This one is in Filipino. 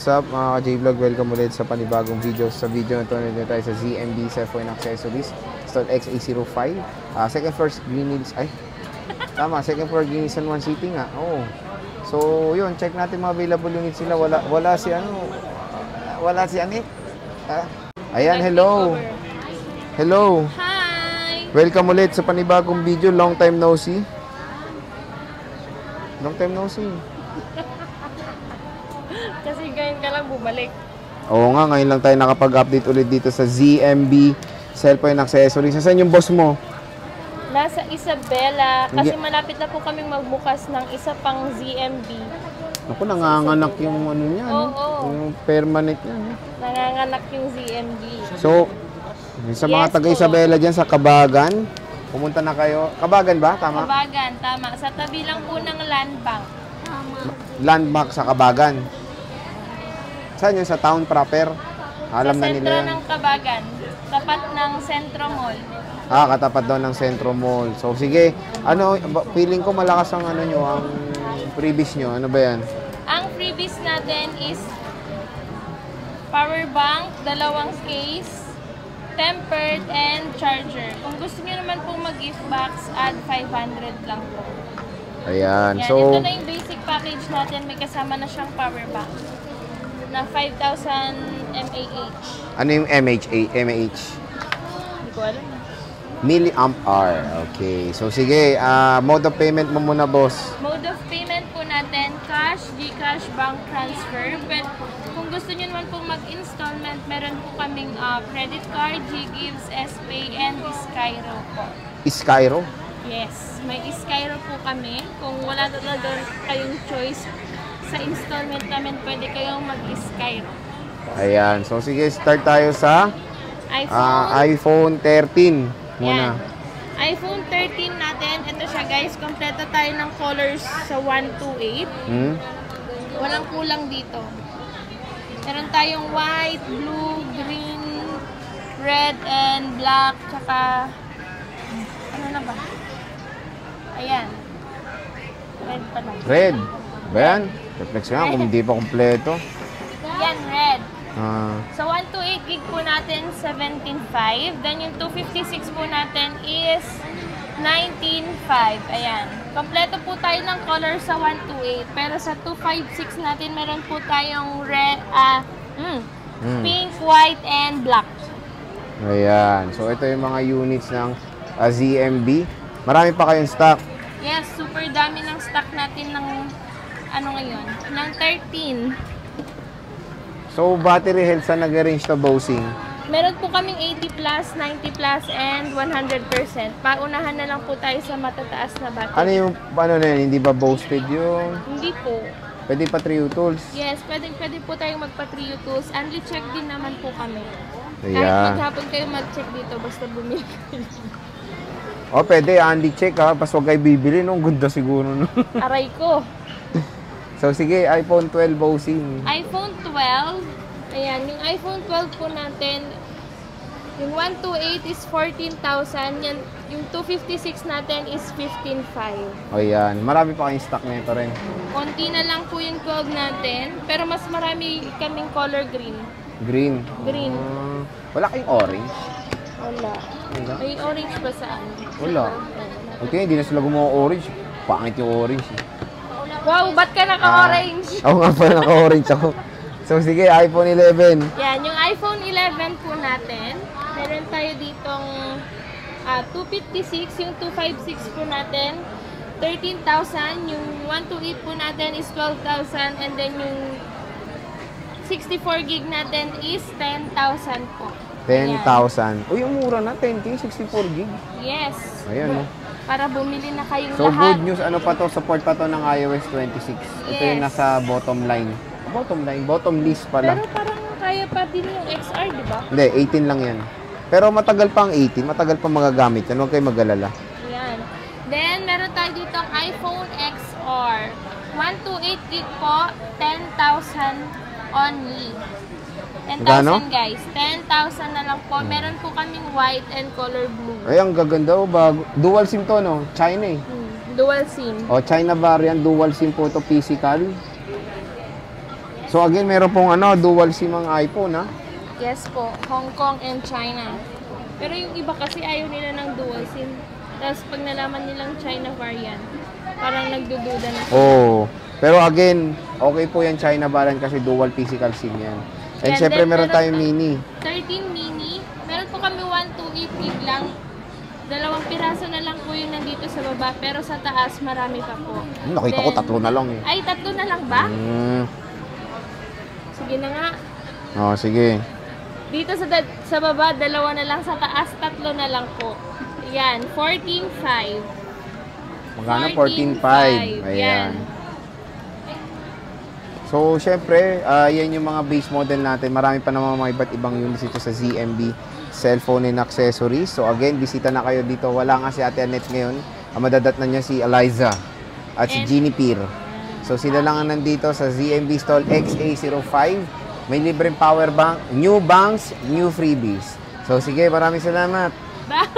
What's up mga ka-J-Vlog? Welcome ulit sa panibagong video. Sa video na ito, nandito tayo sa ZMB Cellphone Accessories Stall XA05 second floor Green Hills. Ay, tama, second floor Green Hills and One City nga. Oo. So, yun, check natin mga available units sila. Wala si Anik. Ayan, hello. Hello. Hi! Welcome ulit sa panibagong video. Long time no see. Long time no see. Kasi ngayon ka lang bumalik. Oo nga, ngayon lang tayo nakapag-update ulit dito sa ZMB Cellphone Accessories. Saan yung boss mo? Nasa Isabela. Kasi malapit na po kaming magbukas ng isa pang ZMB. Naku, nanganganak yung ano niya. Oo. Yung permanent niya. Nanganganak yung ZMB. So, sa mga taga Isabela dyan sa Kabagan, pumunta na kayo. Kabagan ba? Tama? Kabagan, tama. Sa tabi lang po ng Land Bank. Tama. Landmark sa Kabagan. Saan yun? Sa town proper? Alam na nila Sa sentro yan. ng Kabagan. Tapat ng Centro Mall. Katapat daw ng Centro Mall. So, sige. Ano, feeling ko malakas ang ano nyo, ang freebies nyo. Ano ba yan? Ang freebies natin is power bank, 2 case, tempered, and charger. Kung gusto niyo naman po mag-gift box, add 500 lang po. Ayan. Yan, So, ito na yung basic package natin. May kasama na siyang power bank na 5,000 mAh. ano yung MAH? Hindi ko alam. Milliamp hour. Okay. So, sige. Mode of payment mo muna, boss. Mode of payment po natin, cash, GCash, bank transfer. But kung gusto niyo naman pong mag-installment, meron po kaming credit card, GGives, SPay, and Skyro po. Skyro? Yes, may Skyro po kami. Kung wala talaga kayong choice sa installment namin, pwede kayong mag-Skyro. Ayan. So, sige. Start tayo sa iPhone 13 muna. Yan. iPhone 13 natin. Ito siya guys. Kompleto tayo ng colors sa 128. Walang kulang dito. Meron tayong white, blue, green, red, and black. Tsaka, ano na ba? Ayan. Red pa lang. Red. Ba yan? Reflex nga kung hindi pa kompleto. Yan, red. Ah, So, 128 gig po natin, 17.5. Then, yung 256 po natin is 19.5. Ayan. Kompleto po tayo ng color sa 128. Pero sa 256 natin, meron po tayong red, pink, white, and black. ayan. So, ito yung mga units ng ZMB. Marami pa kayong stock. Yes, super dami ng stock natin ng, ano ngayon, ng 13. So, battery health sa nag-arrange to bossing. Meron po kaming 80 plus, 90 plus, and 100%. Paunahan na lang po tayo sa matataas na battery. Ano yung, ano na yun, hindi ba boosted yung, Hindi po. pwede pa Trio Tools? Yes, pwede po tayong magpa-trio tools. Only check din naman po kami. Kahit Ayan. maghapon kayo mag-check dito, basta bumili kayo. O, pwede, Andy check ha. Pas huwag kayo bibili, no? Ganda siguro, no? Aray ko. So, sige, iPhone 12 bossing. iPhone 12. Ayan, yung iPhone 12 po natin, yung 128 is 14,000. Yan, yung 256 natin is 15,500. O, yan. Marami pa kayong stock nito rin. Konti na lang po yung 12 natin, pero mas marami kaming color green. Green. Green. Wala kayong orange? Wala. Wala. May orange ba saan? Wala. Okay, hindi na sila gumawa orange. Pangit yung orange. Wow, ba't ka naka-orange? Ako nga pala naka-orange ako. So, sige, iPhone 11. Yan, yung iPhone 11 po natin. Meron tayo ditong 256, yung 256 po natin, 13,000. Yung 128 po natin is 12,000. And then yung 64 gig natin is 10,000 po. 10,000. Uy, yung mura na, 10K, 64 gig. Yes. Ayan, no? Para bumili na kayong So, lahat. good news, ano pa to? Support pa to ng iOS 26. Ito yung Yes. nasa bottom line. Bottom list pala. Pero parang kaya pa din yung XR, di ba? Hindi, 18 lang yan. Pero matagal pa ang 18, matagal pa magagamit yan. Huwag kayo mag-alala. Yan. Then, meron tayo dito ang iPhone XR. 128 gig po, 10,000 only. 10,000 guys. 10,000 na lang po. Meron po kaming white and color blue. Ay, ang gaganda oh. Bago. Dual SIM to, no? China eh. Dual SIM. O, China variant, dual SIM po to physical. So again, meron pong dual SIM ang iPhone, ha? Yes po, Hong Kong and China. Pero yung iba kasi ayaw nila ng dual SIM. Tapos pag nalaman nilang China variant, parang nagdududa na. Oh. Pero again, okay po yan China variant kasi dual physical SIM yan. And Yan, syempre then meron tayong mini. 13 mini. Meron po kami 128 gig lang. 2 piraso na lang po yung nandito sa baba. Pero sa taas, marami pa po. Nakita ko 3 na lang eh. Ay, 3 na lang ba? Sige na nga. Oh, sige. Dito sa baba, 2 na lang. Sa taas, 3 na lang po. Yan, 14.5. Magkano? 14.5. Ayan. So, syempre, yan yung mga base model natin. Marami pa naman mga iba't ibang units ito sa ZMB Cellphone and Accessories. So, again, bisita na kayo dito. Wala nga si Ate Annette ngayon. Madadat na niya si Eliza at si Jeannie Peer. So, sila lang ang nandito sa ZMB Stall XA05. May libreng power bank, new banks, new freebies. So, sige, maraming salamat. Ba?